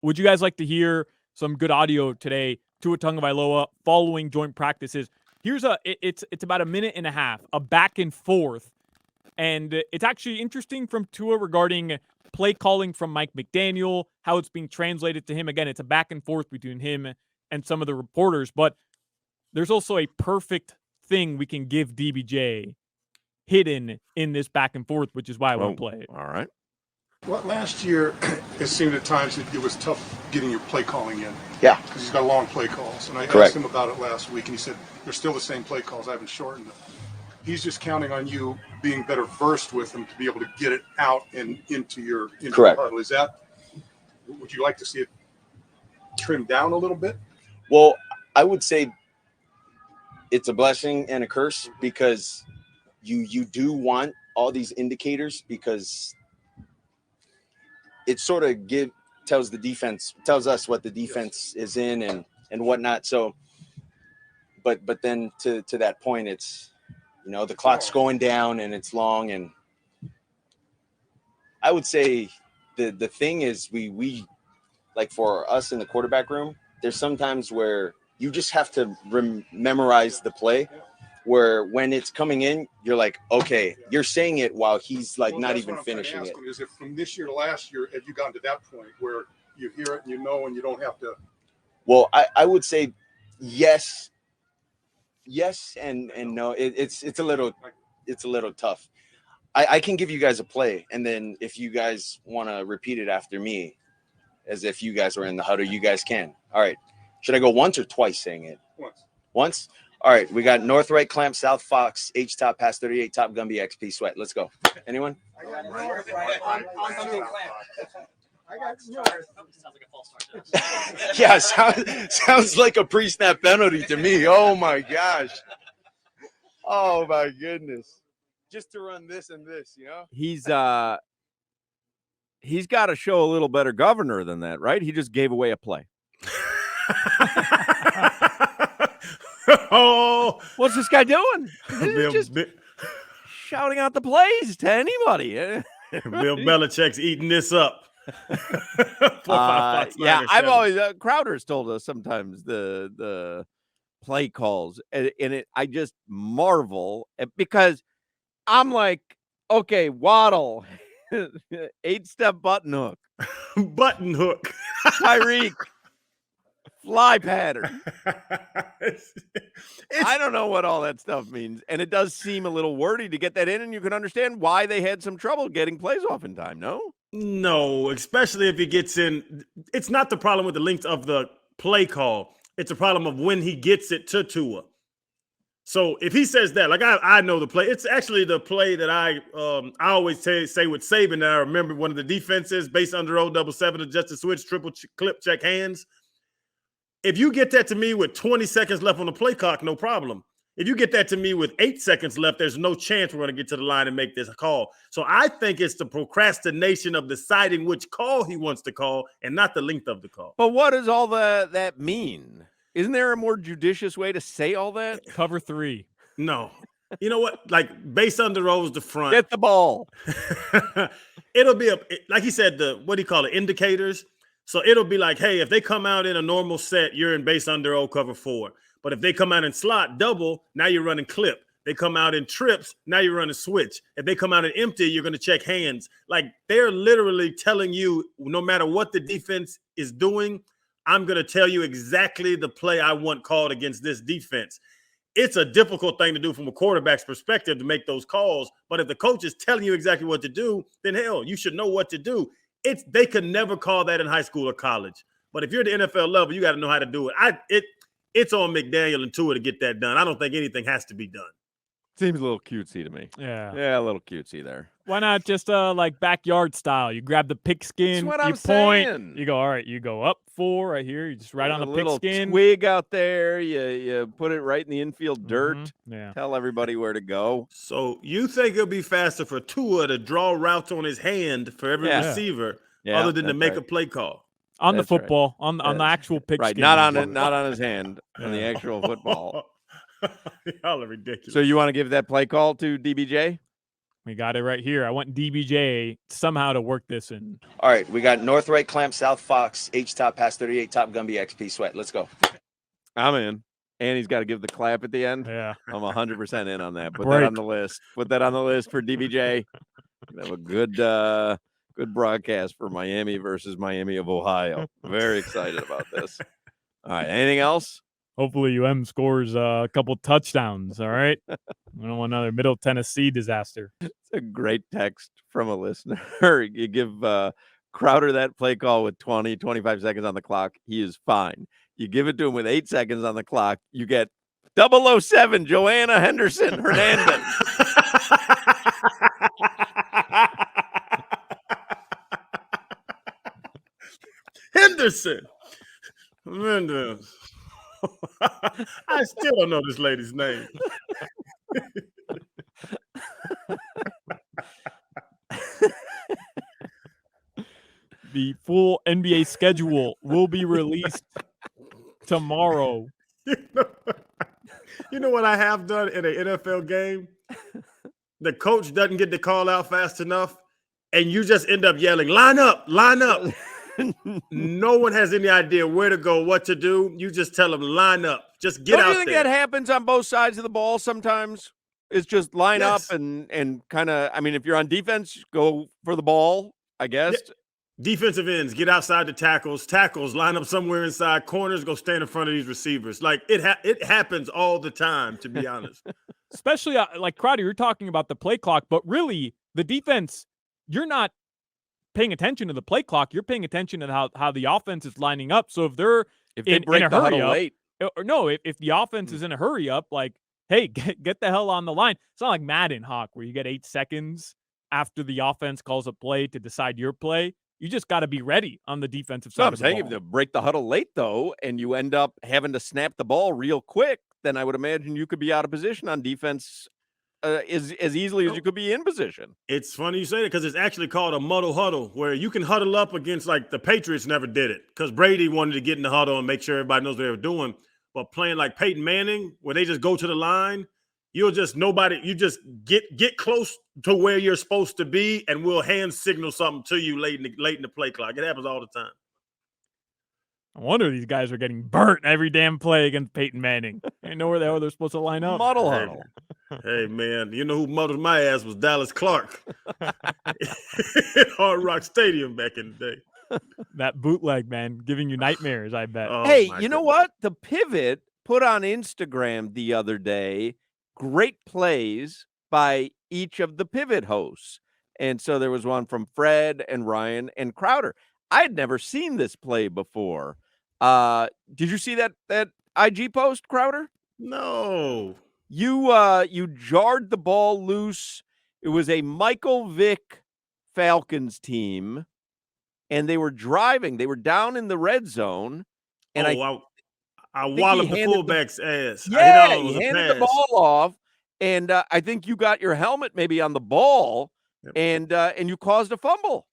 would you guys like to hear some good audio today? Tua Tagovailoa following joint practices. Here's it's about a minute and a half, a back and forth, and it's actually interesting from Tua regarding play calling from Mike McDaniel, how it's being translated to him. Again, it's a back and forth between him and some of the reporters, but there's also a perfect thing we can give DBJ hidden in this back and forth, which is why I want to play it. All right. Well, last year, it seemed at times that it was tough getting your play calling in. Yeah. Because he's got long play calls. And I Correct. asked him about it last week, and he said, they're still the same play calls. I haven't shortened them. He's just counting on you being better versed with them to be able to get it out and into your Correct. huddle. Is that, would you like to see it trimmed down a little bit? Well, I would say it's a blessing and a curse because you do want all these indicators because it sort of tells us what the defense is in and whatnot. So, but then to that point, it's, the clock's going down and it's long. And I would say the thing is we like for us in the quarterback room, there's sometimes where you just have to memorize the play where when it's coming in, you're like, okay, you're saying it while he's like not even finishing it. Is it from this year to last year, have you gotten to that point where you hear it and and you don't have to? Well, I would say yes and no. It's a little tough. I can give you guys a play, and then if you guys want to repeat it after me, as if you guys were in the huddle, you guys can. All right. Should I go once or twice saying it? Once? All right. We got North Right Clamp, South Fox, H Top, Pass 38, Top Gumby, XP Sweat. Let's go. Anyone? I got North Right on Clamp. I got North. Sounds like a false start. Yeah, sounds like a pre-snap penalty to me. Oh, my gosh. Oh, my goodness. Just to run this and this, He's got to show a little better governor than that, right? He just gave away a play. Oh, what's this guy doing? He's just shouting out the plays to anybody. Bill Belichick's eating this up. Yeah, I've always Crowder's told us sometimes the play calls, and I just marvel because I'm like, okay, Waddle, 8-step button hook, Tyreek. Fly pattern. I don't know what all that stuff means. And it does seem a little wordy to get that in, and you can understand why they had some trouble getting plays off in time, no? No, especially if he gets in. It's not the problem with the length of the play call. It's a problem of when he gets it to Tua. So if he says that, like I know the play. It's actually the play that I always say with Saban that I remember one of the defenses, base under roll, double seven, adjusted switch, triple clip, check hands. If you get that to me with 20 seconds left on the play clock, no problem. If you get that to me with 8 seconds left, there's no chance we're going to get to the line and make this call. So I think it's the procrastination of deciding which call he wants to call and not the length of the call. But what does all that mean? Isn't there a more judicious way to say all that? Cover 3. No. You know what? Like base under rolls the front. Get the ball. It'll be like he said, what do you call it? Indicators. So it'll be like, hey, if they come out in a normal set, you're in base under O cover 4. But if they come out in slot double, now you're running clip. They come out in trips, now you're running switch. If they come out in empty, you're going to check hands. Like they're literally telling you, no matter what the defense is doing, I'm going to tell you exactly the play I want called against this defense. It's a difficult thing to do from a quarterback's perspective to make those calls. But if the coach is telling you exactly what to do, then hell, you should know what to do. They could never call that in high school or college. But if you're at the NFL level, you got to know how to do it. It's on McDaniel and Tua to get that done. I don't think anything has to be done. Seems a little cutesy to me. Yeah, a little cutesy there. Why not just like backyard style? You grab the pigskin, you point, saying. You go, all right, you go up 4 right here. You just right on the pigskin. Twig out there. You put it right in the infield dirt. Mm-hmm. Yeah. Tell everybody where to go. So you think it'll be faster for Tua to draw routes on his hand for every receiver other than to make a play call? On the football, on the actual pigskin. Right, not on his hand, on the actual football. Y'all are ridiculous. So you want to give that play call to DBJ? We got it right here. I want DBJ somehow to work this in. All right, we got North Right Clamp, South Fox, H Top, Pass 38, Top Gumby, XP Sweat. Let's go. I'm in. And he's got to give the clap at the end. Yeah. I'm 100% in on that. Put Break. that on the list. Put that on the list for DBJ. Have a good broadcast for Miami versus Miami of Ohio. Very excited about this. All right. Anything else? Hopefully UM scores a couple touchdowns, all right? I don't want another Middle Tennessee disaster. It's a great text from a listener. You give Crowder that play call with 20, 25 seconds on the clock. He is fine. You give it to him with 8 seconds on the clock. You get 007 Joanna Henderson Hernandez. Henderson. Henderson. I still don't know this lady's name. The full NBA schedule will be released tomorrow. You know what I have done in an NFL game? The coach doesn't get the call out fast enough, and you just end up yelling, line up, line up. No one has any idea where to go, what to do. You just tell them, line up. Just get Don't out you think there. that happens on both sides of the ball sometimes? It's just line Yes. up and kind of, I mean, if you're on defense, go for the ball, I guess. Yeah. Defensive ends, get outside the tackles. Tackles, line up somewhere inside. Corners, go stand in front of these receivers. Like, it happens all the time, to be honest. Especially like Crowder, you're talking about the play clock, but really the defense, you're not paying attention to the play clock. You're paying attention to how the offense is lining up. So if they're If they in break a the hurry huddle up, late. or no, if the offense is in a hurry up, like, hey, get the hell on the line. It's not like Madden, Hawk, where you get 8 seconds after the offense calls a play to decide your play. You just got to be ready on the defensive side So I'm of the saying ball. if you break the huddle late, though, and you end up having to snap the ball real quick, then I would imagine you could be out of position on defense as easily as you could be in position. It's funny you say that because it's actually called a muddle huddle, where you can huddle up against, like, the Patriots never did it because Brady wanted to get in the huddle and make sure everybody knows what they were doing. But playing like Peyton Manning, where they just go to the line, you just get close to where you're supposed to be, and we'll hand signal something to you late in the play clock. It happens all the time. I wonder these guys are getting burnt every damn play against Peyton Manning. They know where the hell they're supposed to line up. Muddle huddle. Hey, man, you know who muddled my ass was Dallas Clark at Hard Rock Stadium back in the day. That bootleg, man, giving you nightmares, I bet. Oh, Hey, my you know goodness. what? The Pivot put on Instagram the other day great plays by each of the Pivot hosts. And so there was one from Fred and Ryan and Crowder. I had never seen this play before. Did you see that IG post, Crowder? No. You jarred the ball loose. It was a Michael Vick Falcons team, and they were driving. They were down in the red zone, and I I he walloped the handed fullback's ass. yeah, It was he a handed the pass. ball off, and I think you got your helmet maybe on the ball, Yep. and you caused a fumble.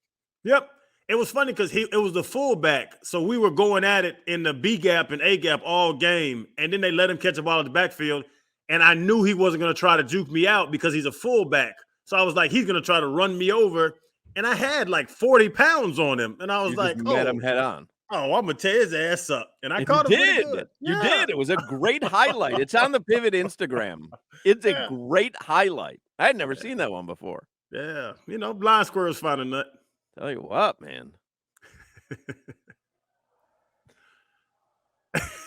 Yep. It was funny because it was the fullback. So we were going at it in the B gap and A gap all game. And then they let him catch a ball at the backfield. And I knew he wasn't going to try to juke me out because he's a fullback. So I was like, he's going to try to run me over. And I had like 40 pounds on him. And I was You like, just met him head on. I'm going to tear his ass up. And I And caught you him pretty did. good. You Yeah. did. It was a great highlight. It's on the Pivot Instagram. It's a Yeah. great highlight. I had never seen that one before. Yeah. You know, blind squirrels find a nut. Tell you what, man.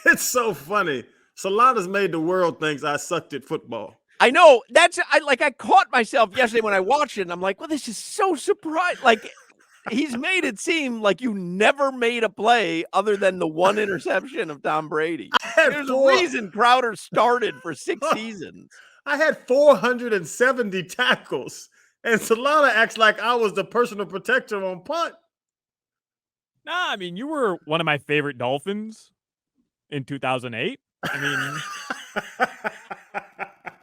It's so funny. Solana's made the world thinks I sucked at football. I know I caught myself yesterday when I watched it, and I'm like, well, this is so surprising. Like, he's made it seem like you never made a play other than the one interception of Tom Brady. There's a reason Crowder started for 6 seasons. I had 470 tackles, and Solana acts like I was the personal protector on punt. Nah, I mean, you were one of my favorite Dolphins in 2008. I mean,